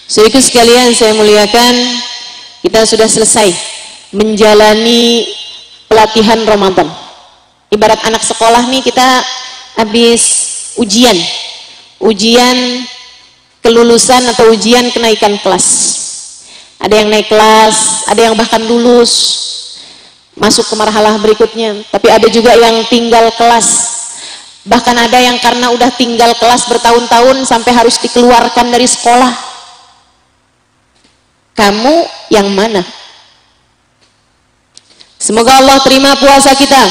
Saudaraku sekalian saya muliakan, kita sudah selesai menjalani pelatihan Ramadan. Ibarat anak sekolah nih, kita habis ujian kelulusan atau ujian kenaikan kelas. Ada yang naik kelas, ada yang bahkan lulus masuk ke marhalah berikutnya, tapi ada juga yang tinggal kelas. Bahkan ada yang karena udah tinggal kelas bertahun-tahun sampai harus dikeluarkan dari sekolah. Kamu yang mana? Semoga Allah terima puasa kita.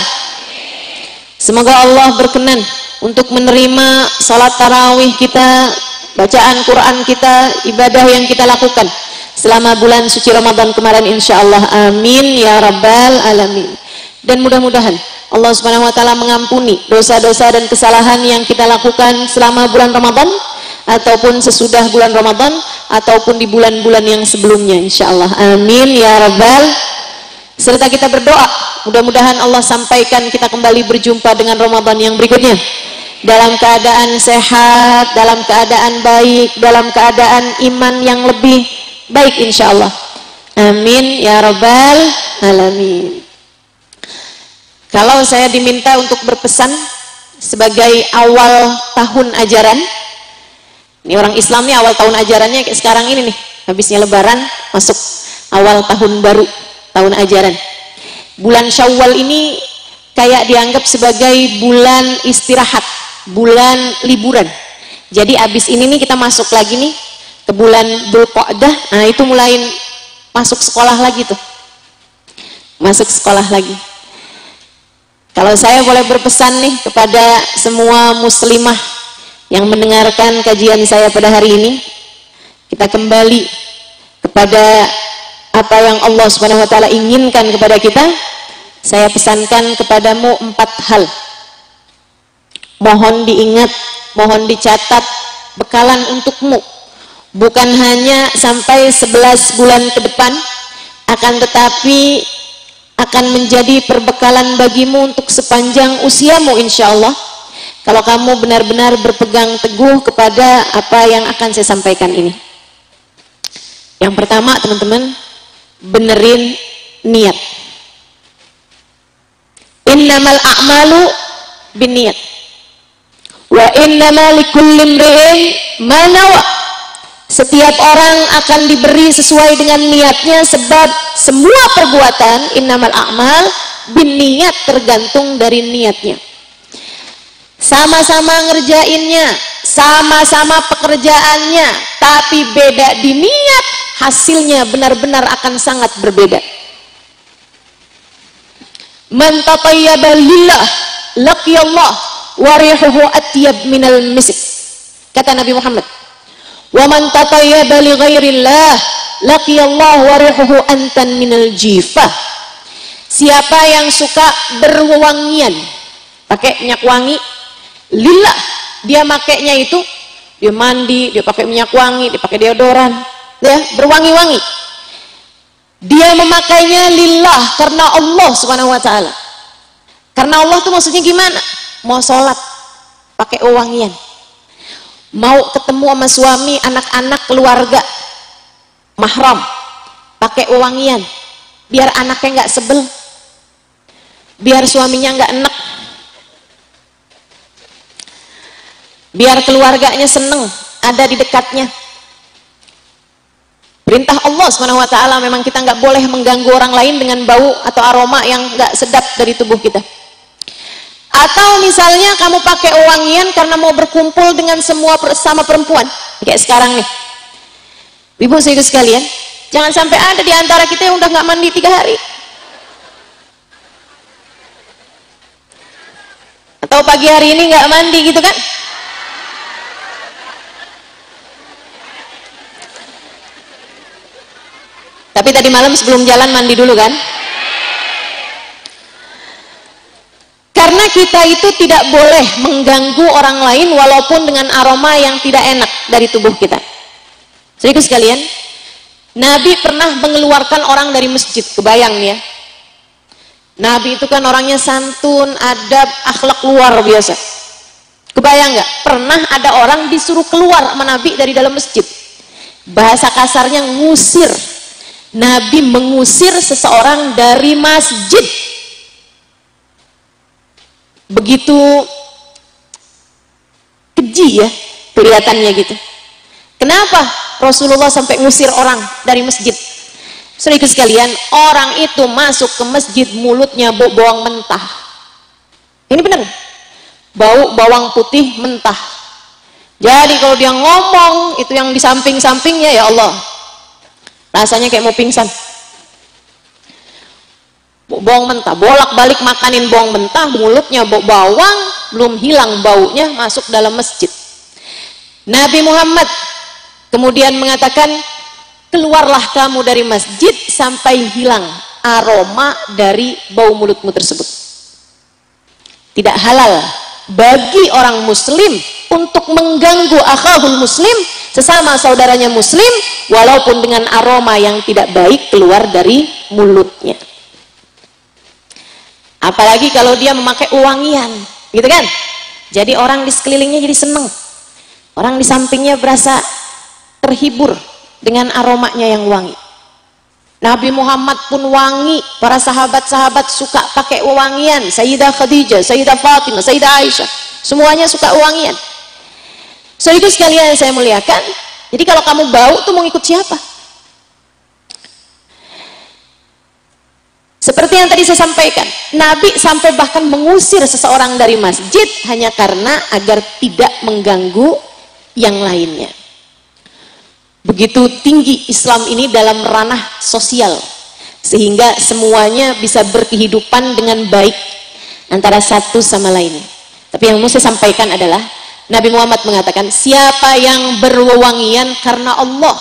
Semoga Allah berkenan untuk menerima salat tarawih kita, bacaan Quran kita, ibadah yang kita lakukan selama bulan suci Ramadan kemarin, insyaallah. Amin ya rabbal alamin. Dan mudah-mudahan Allah Subhanahu wa taala mengampuni dosa-dosa dan kesalahan yang kita lakukan selama bulan Ramadan ataupun sesudah bulan Ramadan ataupun di bulan-bulan yang sebelumnya, insyaallah. Amin ya rabbal. Serta kita berdoa mudah-mudahan Allah sampaikan kita kembali berjumpa dengan Ramadan yang berikutnya dalam keadaan sehat, dalam keadaan baik, dalam keadaan iman yang lebih baik, insyaallah. Amin ya rabbal alamin. Kalau saya diminta untuk berpesan sebagai awal tahun ajaran, ini orang Islam nih awal tahun ajarannya kayak sekarang ini nih, habisnya Lebaran masuk awal tahun baru, tahun ajaran. Bulan Syawal ini kayak dianggap sebagai bulan istirahat, bulan liburan. Jadi abis ini nih kita masuk lagi nih ke bulan Dzulqa'dah. Nah itu mulai masuk sekolah lagi tuh, masuk sekolah lagi. Kalau saya boleh berpesan nih kepada semua muslimah yang mendengarkan kajian saya pada hari ini, kita kembali kepada apa yang Allah Subhanahu wa taala inginkan kepada kita. Saya pesankan kepadamu 4 hal. Mohon diingat, mohon dicatat, bekalan untukmu. Bukan hanya sampai 11 bulan ke depan, akan tetapi akan menjadi perbekalan bagimu untuk sepanjang usiamu, insyaallah. Kalau kamu benar-benar berpegang teguh kepada apa yang akan saya sampaikan ini. Yang pertama, teman-teman, benerin niat. Innamal a'malu binniyat wa innamal likulli imri'in ma nawa. Setiap orang akan diberi sesuai dengan niatnya, sebab semua perbuatan innamal a'mal binniyat, tergantung dari niatnya. Sama-sama ngerjainnya, sama-sama pekerjaannya, tapi beda di niat, hasilnya benar-benar akan sangat berbeda. Man tatayyaba lillah laqiyallah wa rihuhu atyab minal misk, kata Nabi Muhammad. Wa man tatayyaba li ghairillah laqiyallah wa rihuhu antan minal jifah. Siapa yang suka berwangian, pakai minyak wangi lillah, dia makainya itu, dia mandi, dia pakai minyak wangi, dia pakai deodoran, ya, berwangi-wangi. Dia memakainya lillah, karena Allah Subhanahu wa taala. Karena Allah tuh maksudnya gimana? Mau sholat pakai wangian, mau ketemu sama suami, anak-anak, keluarga, mahram, pakai wangian, biar anaknya nggak sebel, biar suaminya nggak enek, biar keluarganya seneng ada di dekatnya. Perintah Allah Subhanahu wa taala, memang kita nggak boleh mengganggu orang lain dengan bau atau aroma yang nggak sedap dari tubuh kita. Atau misalnya kamu pakai wangian karena mau berkumpul dengan semua sama perempuan, kayak sekarang nih. Ibu saudara sekalian, jangan sampai ada di antara kita yang udah nggak mandi 3 hari. Atau pagi hari ini nggak mandi gitu kan? Tapi tadi malam sebelum jalan mandi dulu kan? Karena kita itu tidak boleh mengganggu orang lain walaupun dengan aroma yang tidak enak dari tubuh kita. Saudaraku sekalian, Nabi pernah mengeluarkan orang dari masjid, kebayang ya? Nabi itu kan orangnya santun, adab, akhlak luar biasa. Kebayang nggak? Pernah ada orang disuruh keluar sama Nabi dari dalam masjid Bahasa kasarnya ngusir. Nabi mengusir seseorang dari masjid. Begitu keji ya kelihatannya gitu. Kenapa Rasulullah sampai ngusir orang dari masjid? Saudara sekalian, orang itu masuk ke masjid mulutnya bau bawang mentah. Ini benar, bau bawang putih mentah. Jadi kalau dia ngomong itu yang di samping-sampingnya, ya Allah, rasanya kayak mau pingsan. Bawang mentah, bolak-balik makanin bawang mentah, mulutnya bau bawang, belum hilang baunya, masuk dalam masjid. Nabi Muhammad kemudian mengatakan, keluarlah kamu dari masjid sampai hilang aroma dari bau mulutmu tersebut. Tidak halal bagi orang muslim untuk mengganggu akhahul muslim, sesama saudaranya muslim, walaupun dengan aroma yang tidak baik keluar dari mulutnya. Apalagi kalau dia memakai wangian, gitu kan? Jadi orang di sekelilingnya jadi seneng, orang di sampingnya berasa terhibur dengan aromanya yang wangi. Nabi Muhammad pun wangi, para sahabat-sahabat suka pakai wangian. Sayyidah Khadijah, Sayyidah Fatimah, Sayyidah Aisyah, semuanya suka wangian. So itu sekalian yang saya muliakan. Jadi kalau kamu bau tuh mau ikut siapa? Seperti yang tadi saya sampaikan, Nabi sampai bahkan mengusir seseorang dari masjid hanya karena agar tidak mengganggu yang lainnya. Begitu tinggi Islam ini dalam ranah sosial, sehingga semuanya bisa berkehidupan dengan baik antara satu sama lain. Tapi yang mau saya sampaikan adalah Nabi Muhammad mengatakan, siapa yang berwewangian karena Allah,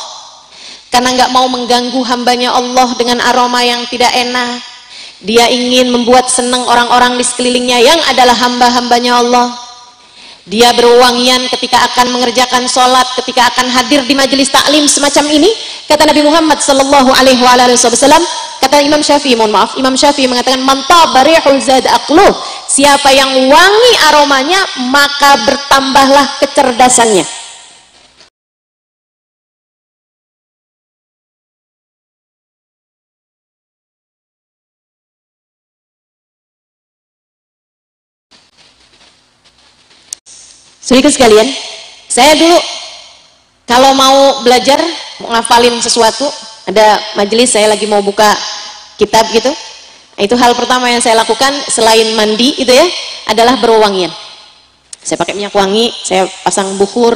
karena nggak mau mengganggu hambanya Allah dengan aroma yang tidak enak, dia ingin membuat senang orang-orang di sekelilingnya yang adalah hamba-hambanya Allah. Dia berwangian ketika akan mengerjakan sholat, ketika akan hadir di majelis taklim semacam ini. Kata Nabi Muhammad sallallahu alaihi wasallam, kata Imam Syafi'i, mohon maaf, Imam Syafi'i mengatakan, man taba rihul zad aqluh, siapa yang wangi aromanya maka bertambahlah kecerdasannya. Sedikit sekalian, saya dulu kalau mau belajar, mau ngafalin sesuatu, ada majelis saya lagi mau buka kitab gitu, itu hal pertama yang saya lakukan selain mandi itu ya, adalah berwangian. Saya pakai minyak wangi, saya pasang bukhur,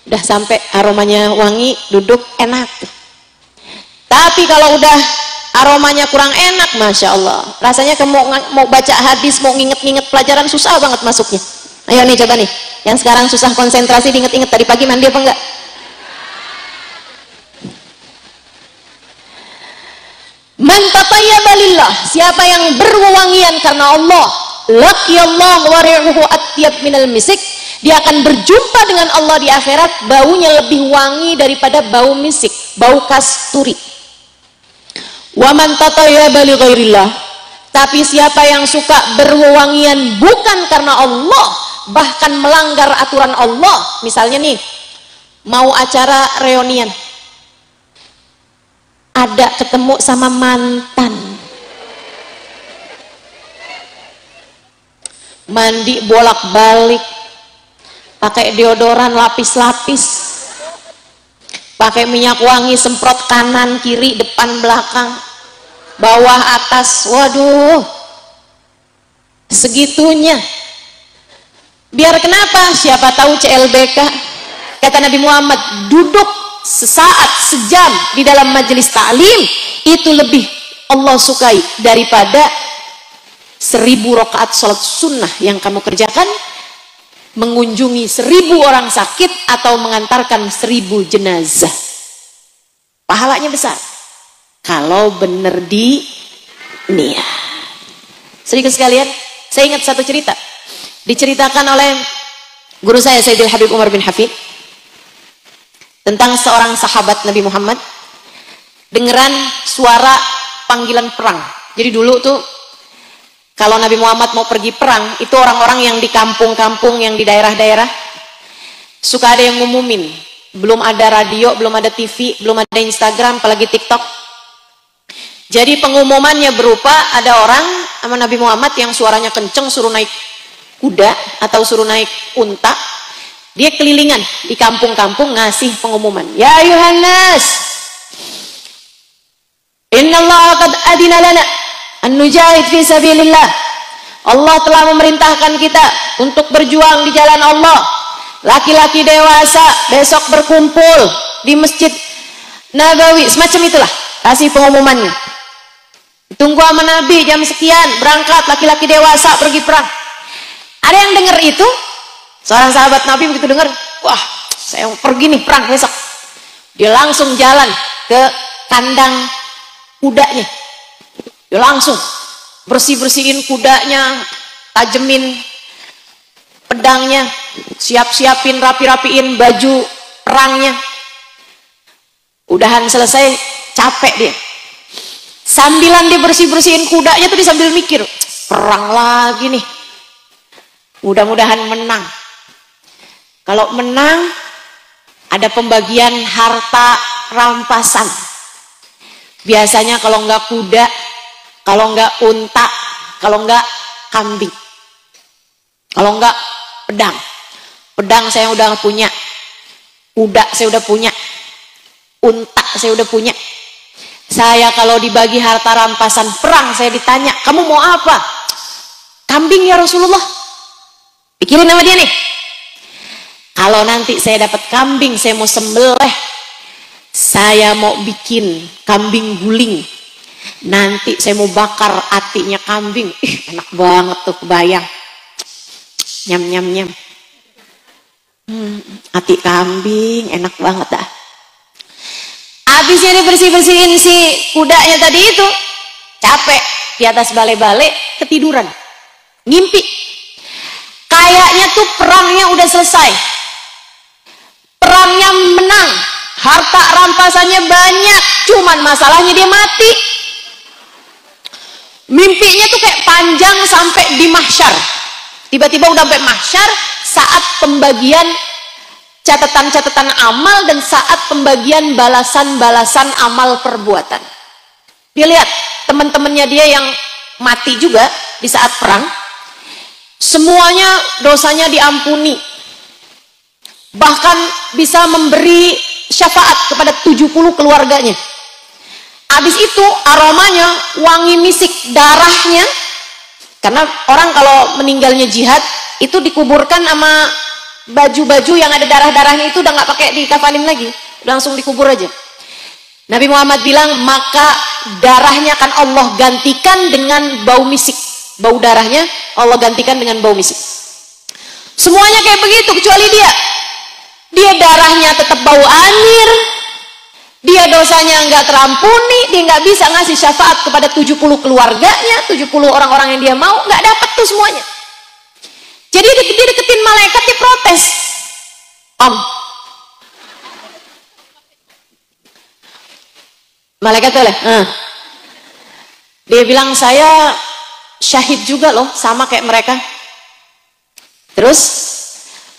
udah sampai aromanya wangi, duduk enak. Tapi kalau udah aromanya kurang enak, Masya Allah, rasanya mau baca hadis, mau nginget-nginget pelajaran, susah banget masuknya. Ayo nih, coba nih, yang sekarang susah konsentrasi, diinget-inget tadi pagi mandi apa enggak? Man tatayyaba lillah, siapa yang berwewangian karena Allah, laqiyallahu wa ri'uhu atyab minal misik, dia akan berjumpa dengan Allah di akhirat, baunya lebih wangi daripada bau misik, bau kasturi. Wa man tatayyaba li ghairillah, tapi siapa yang suka berwewangian bukan karena Allah, bahkan melanggar aturan Allah, misalnya nih mau acara reunian, ada ketemu sama mantan, mandi bolak-balik, pakai deodoran lapis-lapis, pakai minyak wangi semprot kanan kiri depan belakang bawah atas, waduh segitunya. Biar kenapa? Siapa tahu CLBK. Kata Nabi Muhammad, duduk sesaat, sejam di dalam majelis ta'lim itu lebih Allah sukai daripada 1000 rakaat sholat sunnah yang kamu kerjakan, mengunjungi 1000 orang sakit, atau mengantarkan 1000 jenazah. Pahalanya besar kalau benar di niat. Sedikit sekalian, saya ingat satu cerita diceritakan oleh guru saya Sayyidil Habib Umar bin Hafid tentang seorang sahabat Nabi Muhammad dengeran suara panggilan perang. Jadi dulu tuh kalau Nabi Muhammad mau pergi perang, itu orang-orang yang di kampung-kampung, yang di daerah-daerah, suka ada yang ngumumin, belum ada radio, belum ada TV, belum ada Instagram, apalagi TikTok. Jadi pengumumannya berupa ada orang sama Nabi Muhammad yang suaranya kenceng, suruh naik kuda atau suruh naik unta. Dia kelilingan di kampung-kampung ngasih pengumuman. Ya ayuhan nas, innallaha qad adina lana an nujahid fi sabilillah. Allah telah memerintahkan kita untuk berjuang di jalan Allah. Laki-laki dewasa besok berkumpul di Masjid Nabawi, semacam itulah kasih pengumumannya. Tunggu sama Nabi jam sekian, berangkat laki-laki dewasa pergi perang. Ada yang dengar itu? Seorang sahabat Nabi begitu dengar, wah, saya mau pergi nih perang besok. Dia langsung jalan ke kandang kudanya. Dia langsung bersih-bersihin kudanya, tajemin pedangnya, siap-siapin, rapi-rapiin baju perangnya. Udahan selesai, capek dia. Sambilan dia bersih-bersihin kudanya tuh dia sambil mikir, perang lagi nih. Mudah-mudahan menang. Kalau menang, ada pembagian harta rampasan. Biasanya kalau nggak kuda, kalau nggak unta, kalau nggak kambing, kalau nggak pedang. Pedang saya udah punya, kuda saya udah punya, unta saya udah punya. Saya kalau dibagi harta rampasan perang, saya ditanya, kamu mau apa? Kambing ya Rasulullah. Pikirin sama dia nih. Kalau nanti saya dapat kambing, saya mau sembelih, saya mau bikin kambing guling. Nanti saya mau bakar hatinya kambing. Enak banget tuh, kebayang. Nyam nyam nyam. Hati kambing enak banget dah. Habisnya dibersih-bersihin si kudanya tadi itu, capek di atas balai-balai, ketiduran, ngimpi. Kayaknya tuh perangnya udah selesai, perangnya menang, harta rampasannya banyak, cuman masalahnya dia mati. Mimpinya tuh kayak panjang sampai di mahsyar. Tiba-tiba udah sampai mahsyar saat pembagian catatan-catatan amal dan saat pembagian balasan-balasan amal perbuatan. Dia lihat teman-temannya dia yang mati juga di saat perang, semuanya dosanya diampuni, bahkan bisa memberi syafaat kepada 70 keluarganya. Habis itu aromanya wangi misik, darahnya, karena orang kalau meninggalnya jihad itu dikuburkan sama baju-baju yang ada darah-darahnya itu udah nggak pakai dikafanin lagi, langsung dikubur aja. Nabi Muhammad bilang, maka darahnya akan Allah gantikan dengan bau misik. Bau darahnya Allah gantikan dengan bau misik. Semuanya kayak begitu kecuali dia. Dia darahnya tetap bau anjir. Dia dosanya nggak terampuni. Dia nggak bisa ngasih syafaat kepada 70 keluarganya, 70 orang-orang yang dia mau, nggak dapat tuh semuanya. Jadi dia deketin malaikat, dia protes. Malaikat tuh dia bilang, saya syahid juga loh, sama kayak mereka. Terus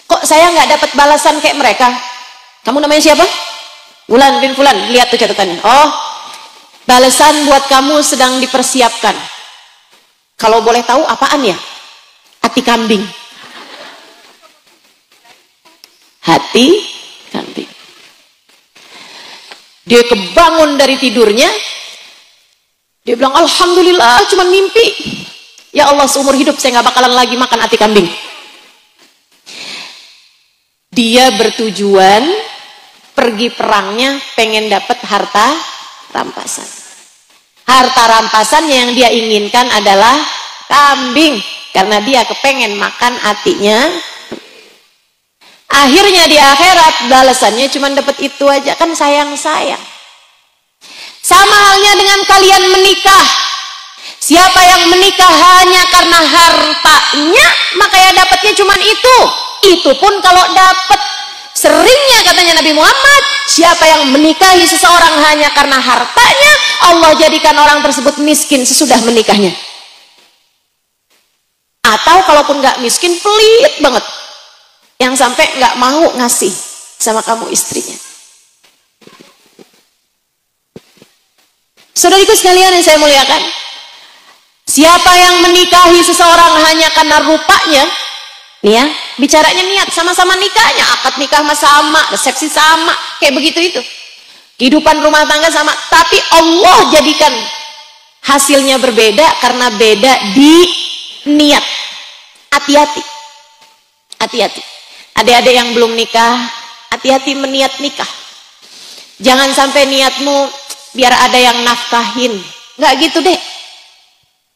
kok saya nggak dapat balasan kayak mereka? Kamu namanya siapa? Fulan bin Fulan. Lihat tuh catatannya. Oh, balasan buat kamu sedang dipersiapkan. Kalau boleh tahu apaan ya? Hati kambing. Hati kambing. Dia kebangun dari tidurnya, dia bilang, alhamdulillah cuma mimpi. Ya Allah, seumur hidup saya nggak bakalan lagi makan hati kambing. Dia bertujuan pergi perangnya pengen dapat harta rampasan. Harta rampasan yang dia inginkan adalah kambing, karena dia kepengen makan hatinya. Akhirnya di akhirat balasannya cuma dapat itu aja, kan sayang-sayang. Sama halnya dengan kalian menikah. Siapa yang menikah hanya karena hartanya, maka ya dapatnya cuma itu. Itu pun kalau dapat. Seringnya katanya Nabi Muhammad, siapa yang menikahi seseorang hanya karena hartanya, Allah jadikan orang tersebut miskin sesudah menikahnya. Atau kalaupun nggak miskin, pelit banget, yang sampai nggak mau ngasih. sama kamu istrinya. Saudariku sekalian yang saya muliakan, siapa yang menikahi seseorang hanya karena rupanya, nih ya, bicaranya niat, sama-sama nikahnya, akad nikah sama, resepsi sama, kayak begitu itu. Kehidupan rumah tangga sama, tapi Allah jadikan hasilnya berbeda karena beda di niat. Hati-hati. Hati-hati. Adik-adik yang belum nikah, hati-hati meniat nikah. Jangan sampai niatmu biar ada yang nafkahin. Nggak gitu deh.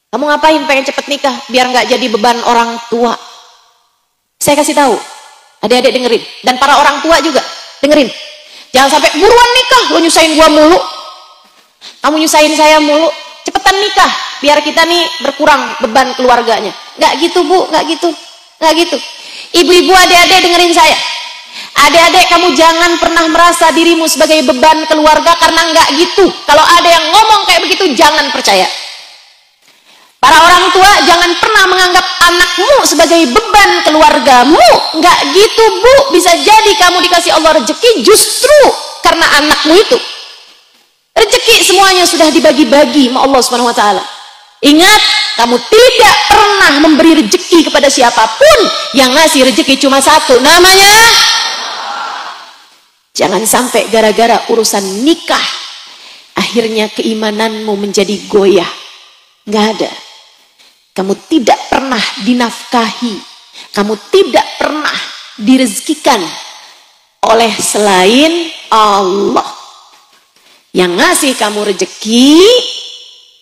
Kamu ngapain pengen cepet nikah? Biar nggak jadi beban orang tua. Saya kasih tahu. Adik-adik dengerin. Dan para orang tua juga dengerin. Jangan sampai buruan nikah. Lo nyusahin gua mulu. Kamu nyusahin saya mulu. Cepetan nikah. Biar kita nih berkurang beban keluarganya. Nggak gitu bu. Nggak gitu. Nggak gitu. Ibu-ibu, adik-adik dengerin saya. Adik-adik, kamu jangan pernah merasa dirimu sebagai beban keluarga, karena enggak gitu. Kalau ada yang ngomong kayak begitu, jangan percaya. Para orang tua jangan pernah menganggap anakmu sebagai beban keluargamu. Enggak gitu bu. Bisa jadi kamu dikasih Allah rezeki justru karena anakmu itu. Rezeki semuanya sudah dibagi-bagi sama Allah Subhanahu wa taala. Ingat, kamu tidak pernah memberi rezeki kepada siapapun. Yang ngasih rezeki cuma satu, namanya. Jangan sampai gara-gara urusan nikah akhirnya keimananmu menjadi goyah. Nggak ada. Kamu tidak pernah dinafkahi, kamu tidak pernah direzekikan oleh selain Allah. Yang ngasih kamu rezeki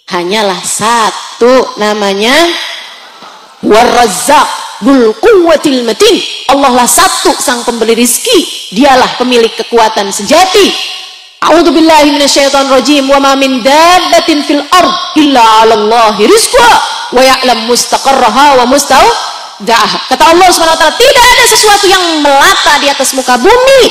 hanyalah satu, namanya War-Razzaq Dzul Quwwatil Matin. Allah lah satu sang pemberi rizki, dialah pemilik kekuatan sejati. A'udzubillahi minasyaitonir rajim. Wa ma min dabbatin fil ard illa 'alallahi rizquha wa ya'lam mustaqarraha wa mustaudaha. Kata Allah Subhanahu wa taala, tidak ada sesuatu yang melata di atas muka bumi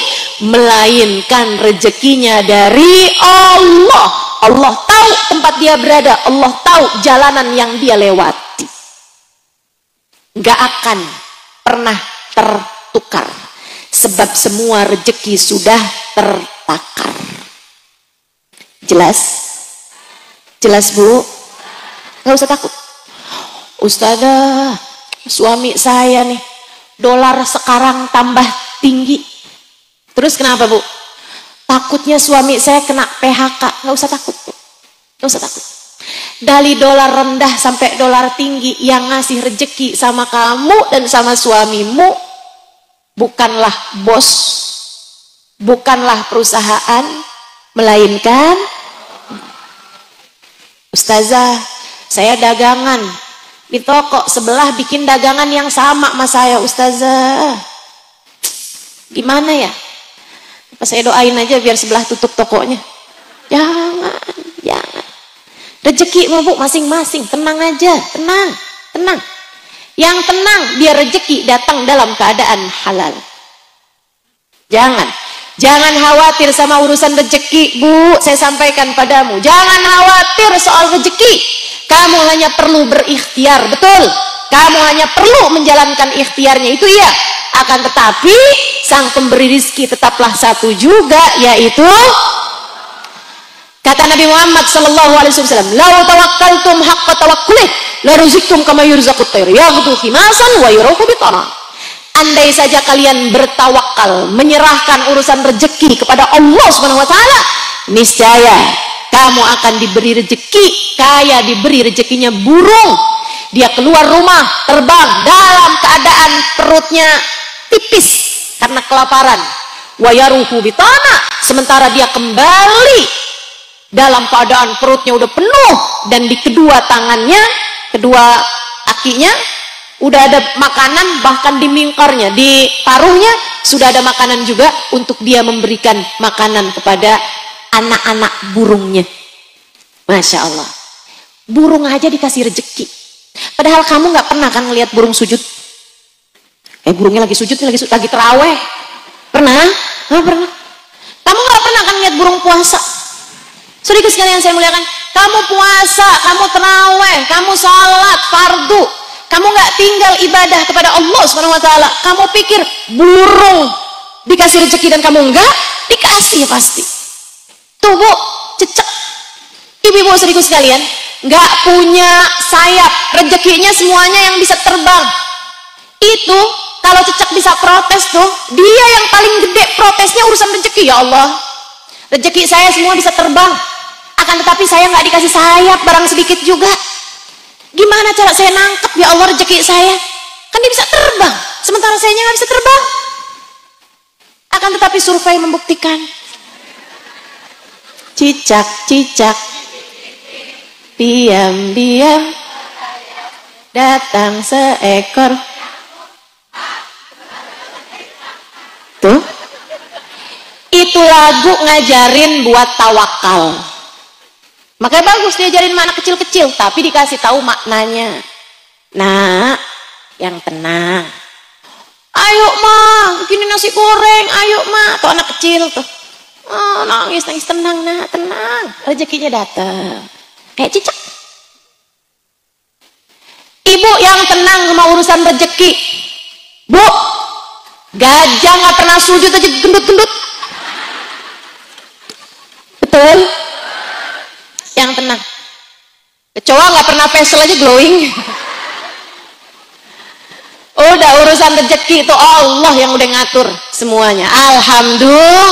melainkan rezekinya dari Allah. Allah tahu tempat dia berada, Allah tahu jalanan yang dia lewati. Gak akan pernah tertukar, sebab semua rezeki sudah tertakar. Jelas? Jelas bu? Gak usah takut. Ustazah, suami saya nih dolar sekarang tambah tinggi. Terus kenapa bu? Takutnya suami saya kena PHK. Gak usah takut bu. Gak usah takut. Dari dolar rendah sampai dolar tinggi, yang ngasih rezeki sama kamu dan sama suamimu bukanlah bos, bukanlah perusahaan, melainkan Ustazah, saya dagangan di toko sebelah, bikin dagangan yang sama sama saya. Ustazah, gimana ya? Apa saya doain aja biar sebelah tutup tokonya? Jangan, jangan. Rezeki bu masing-masing, tenang aja, tenang, tenang. Yang tenang biar rezeki datang dalam keadaan halal. Jangan khawatir sama urusan rezeki bu. Saya sampaikan padamu, jangan khawatir soal rezeki. Kamu hanya perlu berikhtiar, betul. Kamu hanya perlu menjalankan ikhtiarnya, itu iya. Akan tetapi sang pemberi rizki tetaplah satu juga, yaitu kata Nabi Muhammad sallallahu alaihi wasallam, "Lau tawakkaltum haqqa tawakkulih, la ruziktum kama yurzaqut tayr, yaghdu khimasan wa yurahu bitana." Andai saja kalian bertawakal, menyerahkan urusan rezeki kepada Allah Subhanahu wa taala, niscaya kamu akan diberi rezeki, kayak diberi rezekinya burung. Dia keluar rumah, terbang dalam keadaan perutnya tipis karena kelaparan. Wa yaruhu bitana, sementara dia kembali dalam keadaan perutnya udah penuh, dan di kedua tangannya, kedua kakinya udah ada makanan, bahkan di mingkarnya, di paruhnya sudah ada makanan juga untuk dia memberikan makanan kepada anak-anak burungnya. Masya Allah, burung aja dikasih rezeki. Padahal kamu nggak pernah kan ngelihat burung sujud? Burungnya lagi sujud, lagi terawih. Pernah? Nggak pernah. Kamu nggak pernah kan ngelihat burung puasa? Saudara sekalian saya muliakan, kamu puasa, kamu terawih, kamu salat fardu, kamu nggak tinggal ibadah kepada Allah Subhanahu wa taala. Kamu pikir burung dikasih rezeki dan kamu enggak, dikasih pasti. Tuh Bu, cecek. Ibu-ibu saudariku sekalian, enggak punya sayap, rezekinya semuanya yang bisa terbang. Itu kalau cecek bisa protes tuh, dia yang paling gede protesnya urusan rezeki. Ya Allah, rezeki saya semua bisa terbang, akan tetapi saya nggak dikasih sayap barang sedikit juga. Gimana cara saya nangkep ya Allah rezeki saya? Kan dia bisa terbang, sementara saya nggak bisa terbang. Akan tetapi survei membuktikan, cicak-cicak diam-diam datang seekor. Tuh, itu lagu ngajarin buat tawakal. Makanya bagus diajarin anak kecil-kecil, tapi dikasih tahu maknanya. Nah, yang tenang. Ayo Ma, bikin nasi goreng, ayo Ma. Tuh anak kecil tuh, oh, nangis, tenang nak, tenang. Rezekinya datang. Kayak cicak. Ibu yang tenang sama urusan rezeki. Bu, gajah nggak pernah sujud aja gendut-gendut. Betul? Yang tenang. Kecoa nggak pernah facial aja glowing. Udah urusan rezeki itu Allah yang udah ngatur semuanya. Alhamdulillah.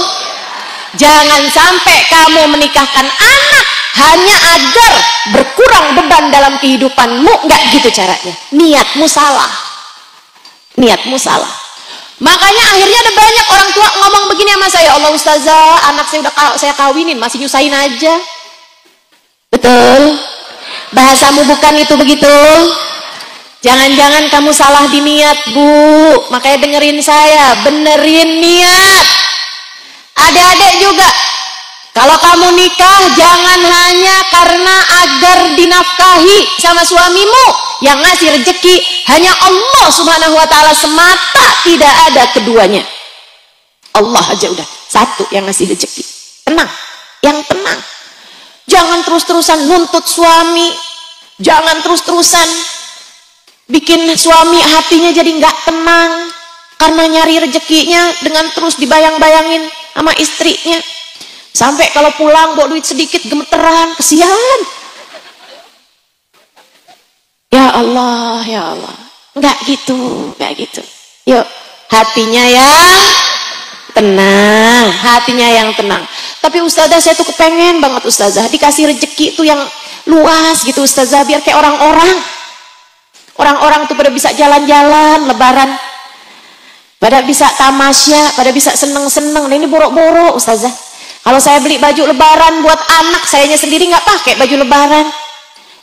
Jangan sampai kamu menikahkan anak hanya agar berkurang beban dalam kehidupanmu. Nggak gitu caranya. Niatmu salah. Niatmu salah. Makanya akhirnya ada banyak orang tua ngomong begini sama saya, Allah Ustazah, anak saya udah saya kawinin, masih nyusahin aja. Betul? Bahasamu bukan itu begitu? Jangan-jangan kamu salah di niat, Bu. Makanya dengerin saya, benerin niat. Adik-adik juga, kalau kamu nikah jangan hanya karena agar dinafkahi sama suamimu. Yang ngasih rezeki hanya Allah Subhanahu wa ta'ala semata, tidak ada keduanya. Allah aja udah satu yang ngasih rezeki. Tenang, yang tenang. Jangan terus-terusan nuntut suami, jangan terus-terusan bikin suami hatinya jadi nggak tenang karena nyari rezekinya dengan terus dibayang-bayangin sama istrinya. Sampai kalau pulang bawa duit sedikit gemeteran, kesian. Ya Allah, ya Allah. Enggak gitu, enggak gitu. Yuk, hatinya yang tenang, hatinya yang tenang. Tapi Ustazah, saya tuh kepengen banget Ustazah dikasih rezeki itu yang luas gitu Ustazah, biar kayak orang-orang. Orang-orang tuh pada bisa jalan-jalan lebaran, pada bisa tamasya, pada bisa seneng-seneng. Nah, ini borok-borok Ustazah. Kalau saya beli baju lebaran buat anak, sayanya sendiri nggak pakai baju lebaran.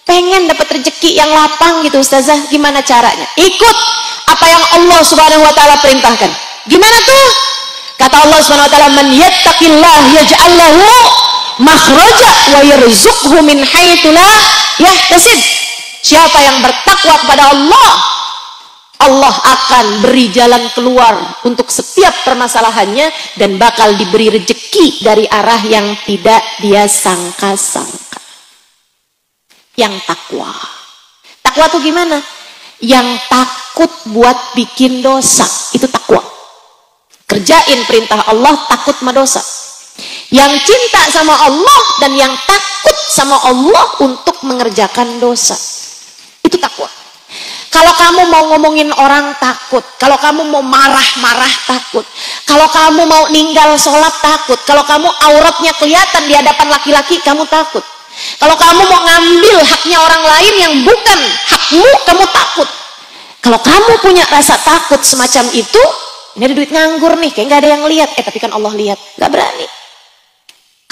Pengen dapat rezeki yang lapang gitu Ustazah. Gimana caranya? Ikut apa yang Allah Subhanahu wa ta'ala perintahkan. Gimana tuh? Kata Allah Subhanahu wa ta'ala, man yattaqillah yaj'al lahu makhraja wa yarzuqhu min haitsu la yahtasib. Siapa yang bertakwa kepada Allah, Allah akan beri jalan keluar untuk setiap permasalahannya dan bakal diberi rezeki dari arah yang tidak dia sangka-sangka. Yang takwa. Takwa tuh gimana? Yang takut buat bikin dosa, itu takwa. Kerjain perintah Allah, takut sama dosa. Yang cinta sama Allah dan yang takut sama Allah untuk mengerjakan dosa, itu takwa. Kalau kamu mau ngomongin orang takut, kalau kamu mau marah-marah takut, kalau kamu mau ninggal sholat takut, kalau kamu auratnya kelihatan di hadapan laki-laki kamu takut, kalau kamu mau ngambil haknya orang lain yang bukan hakmu kamu takut. Kalau kamu punya rasa takut semacam itu, ini ada duit nganggur nih, kayak nggak ada yang lihat, tapi kan Allah lihat, nggak berani.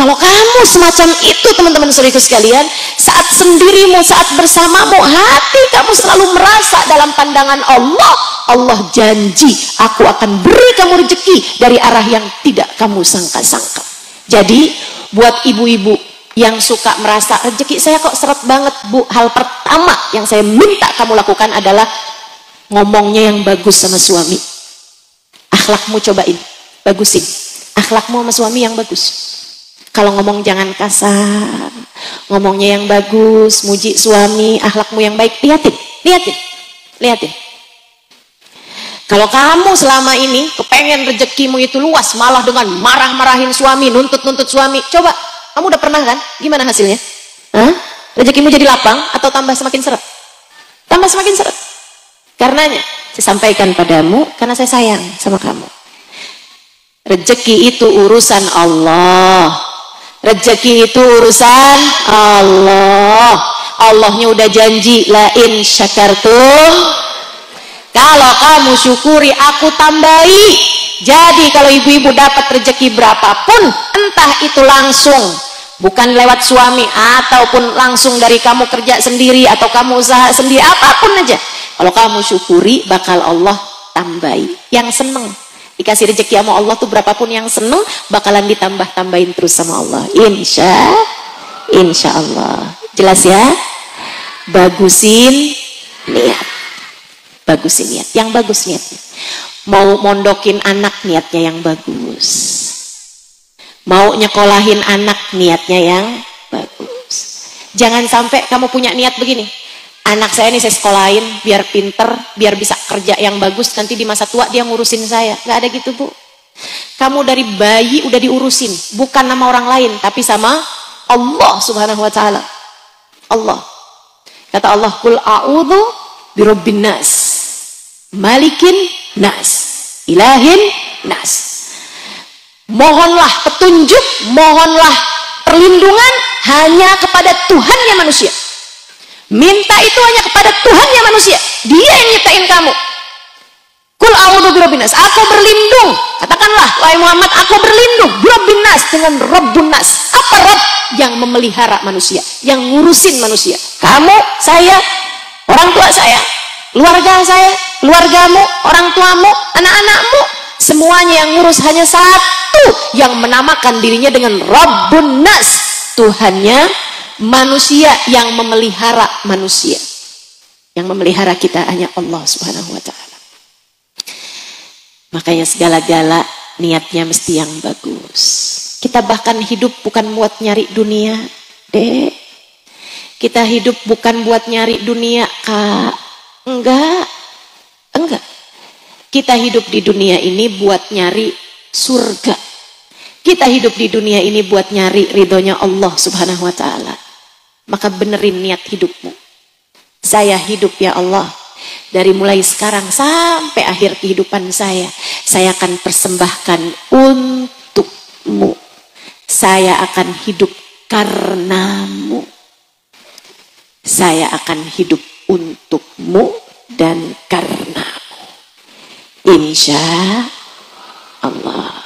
Kalau kamu semacam itu teman-teman saudaraku sekalian, saat sendirimu, saat bersamamu, hati kamu selalu merasa dalam pandangan Allah, Allah janji aku akan beri kamu rezeki dari arah yang tidak kamu sangka-sangka. Jadi buat ibu-ibu yang suka merasa rezeki saya kok seret banget Bu, hal pertama yang saya minta kamu lakukan adalah ngomongnya yang bagus sama suami. Akhlakmu cobain, bagusin akhlakmu sama suami yang bagus. Kalau ngomong jangan kasar, ngomongnya yang bagus, muji suami, akhlakmu yang baik, liatin. Kalau kamu selama ini kepengen rezekimu itu luas, malah dengan marah-marahin suami, nuntut-nuntut suami, coba, kamu udah pernah kan? Gimana hasilnya? Hah? Rezekimu jadi lapang atau tambah semakin seret? Tambah semakin seret. Karenanya, saya sampaikan padamu, karena saya sayang sama kamu. Rezeki itu urusan Allah. Rezeki itu urusan Allah. Allahnya udah janji, la in syakartum, kalau kamu syukuri aku tambahi. Jadi kalau ibu-ibu dapat rezeki berapapun, entah itu langsung, bukan lewat suami, ataupun langsung dari kamu kerja sendiri, atau kamu usaha sendiri, apapun aja, kalau kamu syukuri, bakal Allah tambahi. Yang seneng dikasih rezeki sama Allah tuh berapapun yang seneng, bakalan ditambah-tambahin terus sama Allah. Insya Allah. Jelas ya? Bagusin niat. Bagusin niat. Yang bagus niatnya. Mau mondokin anak, niatnya yang bagus. Mau nyekolahin anak, niatnya yang bagus. Jangan sampai kamu punya niat begini, anak saya ini saya sekolahin biar pinter, biar bisa kerja yang bagus, nanti di masa tua dia ngurusin saya. Gak ada gitu, Bu. Kamu dari bayi udah diurusin, bukan nama orang lain, tapi sama Allah subhanahu wa ta'ala. Allah. Kata Allah, Qul a'udhu birabbin nas, malikin nas, ilahin nas. Mohonlah petunjuk, mohonlah perlindungan hanya kepada Tuhannya manusia. Minta itu hanya kepada Tuhannya manusia. Dia yang nyiptain kamu. Qul a'udzu birabbin nas, aku berlindung. Katakanlah, wahai Muhammad, aku berlindung birabbin nas, dengan Rabbun nas. Apa Rabb? Yang memelihara manusia, yang ngurusin manusia. Kamu, saya, orang tua saya, keluarga saya, keluargamu, orang tuamu, anak-anakmu, semuanya yang ngurus hanya satu, yang menamakan dirinya dengan Rabbun nas, Tuhannya manusia, yang memelihara manusia. Yang memelihara kita hanya Allah subhanahu wa ta'ala. Makanya segala-gala niatnya mesti yang bagus. Kita bahkan hidup bukan buat nyari dunia, Dek. Kita hidup bukan buat nyari dunia, Kak. Enggak. Kita hidup di dunia ini buat nyari surga. Kita hidup di dunia ini buat nyari ridhonya Allah subhanahu wa ta'ala. Maka benerin niat hidupmu. Saya hidup ya Allah, dari mulai sekarang sampai akhir kehidupan saya akan persembahkan untukmu. Saya akan hidup karenamu. Saya akan hidup untukmu dan karenamu. Insya Allah.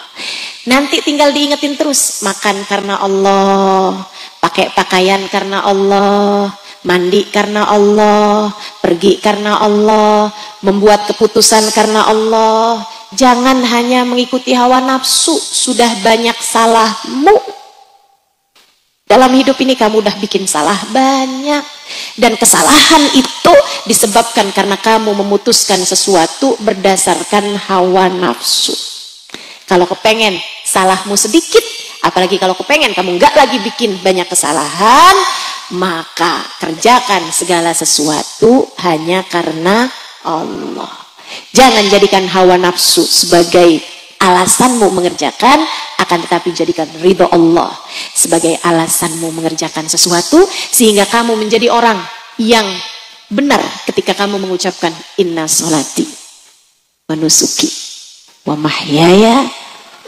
Nanti tinggal diingetin terus. Makan karena Allah, pakai pakaian karena Allah, mandi karena Allah, pergi karena Allah, membuat keputusan karena Allah. Jangan hanya mengikuti hawa nafsu, sudah banyak salahmu. Dalam hidup ini kamu udah bikin salah banyak. Dan kesalahan itu disebabkan karena kamu memutuskan sesuatu berdasarkan hawa nafsu. Kalau kepengen salahmu sedikit, apalagi kalau kepengen kamu nggak lagi bikin banyak kesalahan, maka kerjakan segala sesuatu hanya karena Allah. Jangan jadikan hawa nafsu sebagai alasanmu mengerjakan, akan tetapi jadikan ridho Allah sebagai alasanmu mengerjakan sesuatu, sehingga kamu menjadi orang yang benar ketika kamu mengucapkan inna sholati wa nusuki wa mahyaya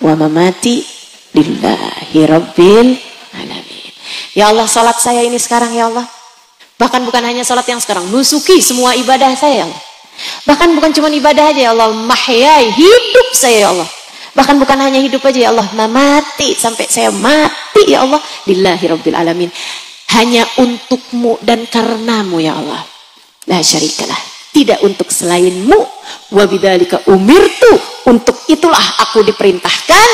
wa mamati lillahi rabbil alamin. Ya Allah, salat saya ini sekarang ya Allah, bahkan bukan hanya salat yang sekarang, nusuki, semua ibadah saya ya Allah. Bahkan bukan cuma ibadah aja ya Allah, mahyai, hidup saya ya Allah. Bahkan bukan hanya hidup aja ya Allah, mati, sampai saya mati ya Allah, lillahi rabbil alamin, hanya untukmu dan karenamu ya Allah, la syarikalah, tidak untuk selainmu, wa bidzalika umirtu, untuk itulah aku diperintahkan,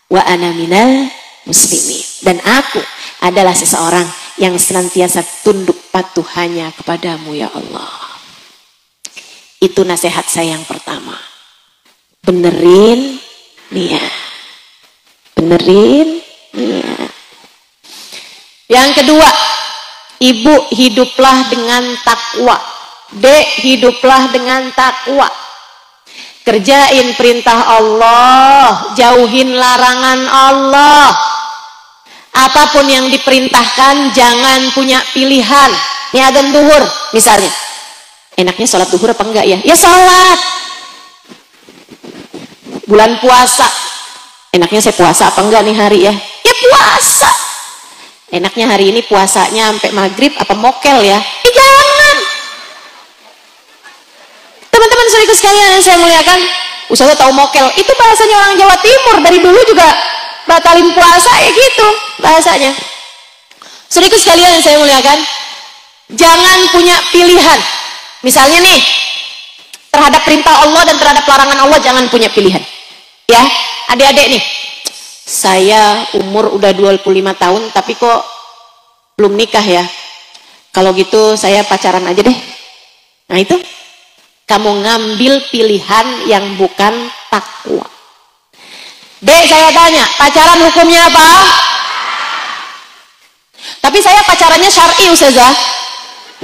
wa ana minal muslimin, dan aku adalah seseorang yang senantiasa tunduk patuh hanya kepadamu ya Allah. Itu nasihat saya yang pertama. Benerin niat. Benerin niat. Yang kedua, ibu, hiduplah dengan takwa. Dek, hiduplah dengan takwa. Kerjain perintah Allah, jauhin larangan Allah. Apapun yang diperintahkan jangan punya pilihan. Ini adzan duhur misalnya. Enaknya sholat duhur apa enggak ya? Ya sholat. Bulan puasa. Enaknya saya puasa apa enggak nih hari ya? Ya puasa. Enaknya hari ini puasanya sampai maghrib apa mokel ya? Jangan. Teman-teman saudaraku sekalian yang saya muliakan, Ustazah tahu mokel, itu bahasanya orang Jawa Timur, dari dulu juga batalin puasa ya gitu bahasanya. Saudaraku sekalian yang saya muliakan, jangan punya pilihan. Misalnya nih, terhadap perintah Allah dan terhadap larangan Allah jangan punya pilihan. Ya, adik-adik nih, saya umur udah 25 tahun tapi kok belum nikah ya. Kalau gitu saya pacaran aja deh. Nah itu, kamu ngambil pilihan yang bukan takwa. Dek, saya tanya, pacaran hukumnya apa? Tapi saya pacarannya syar'i Ustazah.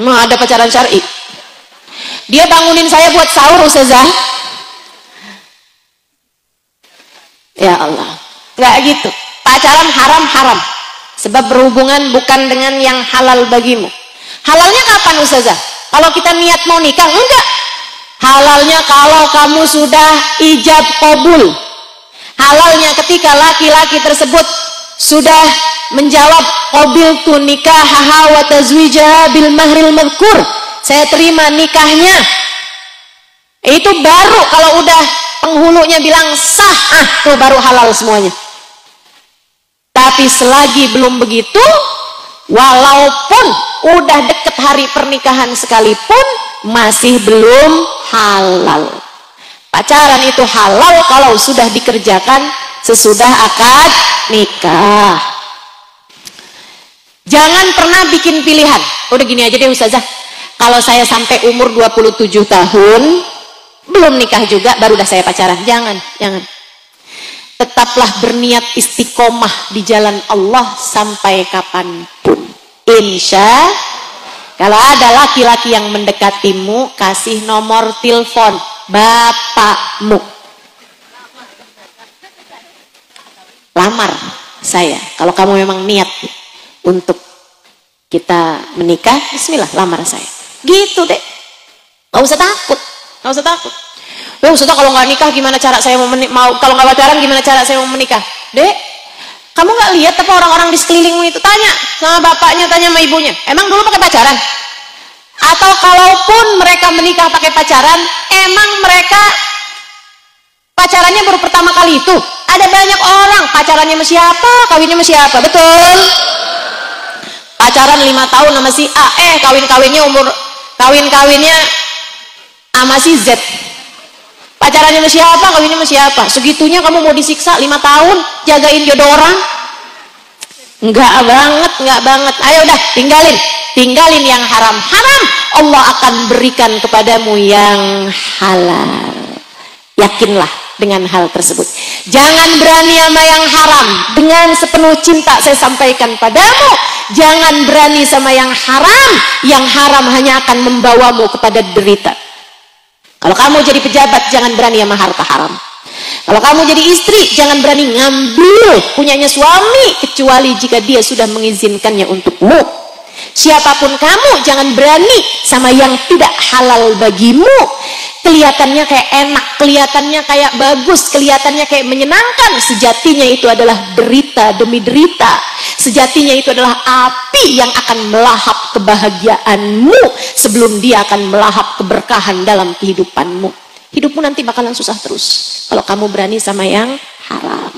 Memang ada pacaran syar'i. Dia bangunin saya buat sahur Ustazah. Ya Allah, nggak gitu. Pacaran haram-haram. Sebab berhubungan bukan dengan yang halal bagimu. Halalnya kapan Ustazah? Kalau kita niat mau nikah? Enggak. Halalnya kalau kamu sudah ijab qabul. Halalnya ketika laki-laki tersebut sudah menjawab qabiltu nikahaha wa tazwijaha bil mahril madhkur. Saya terima nikahnya. Itu baru kalau udah penghulunya bilang sah, tuh baru halal semuanya. Tapi selagi belum begitu, walaupun udah deket hari pernikahan sekalipun, masih belum halal. Pacaran itu halal kalau sudah dikerjakan sesudah akad nikah. Jangan pernah bikin pilihan. Udah gini aja deh Ustazah, kalau saya sampai umur 27 tahun belum nikah juga baru dah saya pacaran. Jangan. Tetaplah berniat istiqomah di jalan Allah sampai kapanpun. Insya kalau ada laki-laki yang mendekatimu, kasih nomor telepon bapakmu. Lamar saya. Kalau kamu memang niat untuk kita menikah, bismillah, lamar saya. Gitu deh. Gak usah takut. Ya Ustazah, kalau nggak nikah gimana cara saya mau kalau nggak pacaran gimana cara saya mau menikah? Dek, kamu nggak lihat apa orang-orang di sekelilingmu itu? Tanya sama bapaknya, tanya sama ibunya. Emang dulu pakai pacaran? Atau kalaupun mereka menikah pakai pacaran, emang mereka pacarannya baru pertama kali itu? Ada banyak orang pacarannya sama siapa, kawinnya sama siapa, betul? Pacaran 5 tahun sama si A, kawinnya sama si Z. Pacarannya sama siapa, kawinnya sama siapa? Segitunya kamu mau disiksa 5 tahun jagain jodoh orang? Enggak banget. Ayo udah, tinggalin yang haram. Allah akan berikan kepadamu yang halal. Yakinlah dengan hal tersebut. Jangan berani sama yang haram. Dengan sepenuh cinta saya sampaikan padamu, jangan berani sama yang haram. Yang haram hanya akan membawamu kepada derita. Kalau kamu jadi pejabat, jangan berani sama harta haram. Kalau kamu jadi istri, jangan berani ngambil punyanya suami, kecuali jika dia sudah mengizinkannya untukmu. Siapapun kamu, jangan berani sama yang tidak halal bagimu. Kelihatannya kayak enak, kelihatannya kayak bagus, kelihatannya kayak menyenangkan. Sejatinya itu adalah derita demi derita. Sejatinya itu adalah api yang akan melahap kebahagiaanmu sebelum dia akan melahap keberkahan dalam kehidupanmu. Hidupmu nanti bakalan susah terus kalau kamu berani sama yang haram.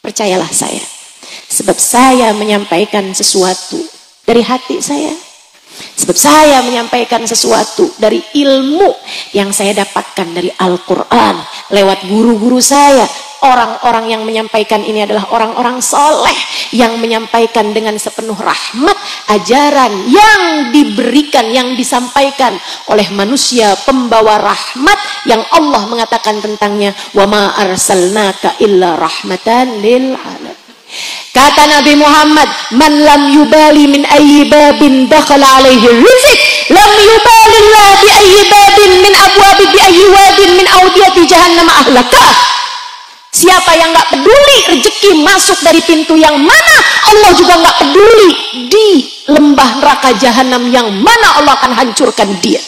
Percayalah saya. Sebab saya menyampaikan sesuatu dari hati saya. Sebab saya menyampaikan sesuatu dari ilmu yang saya dapatkan dari Al-Quran lewat guru-guru saya. Orang-orang yang menyampaikan ini adalah orang-orang soleh yang menyampaikan dengan sepenuh rahmat ajaran yang diberikan, yang disampaikan oleh manusia pembawa rahmat yang Allah mengatakan tentangnya, wa ma arsalnaka illa rahmatan lil alamin. Kata Nabi Muhammad, man lam yubali min ayyi babin dakhala alaihi rizq, lam yubalillah bi ayyi babin min abwabi bi ayyi wadin min audiyati jahannam ahlakah. Siapa yang gak peduli rezeki masuk dari pintu yang mana, Allah juga gak peduli di lembah neraka jahanam yang mana Allah akan hancurkan dia.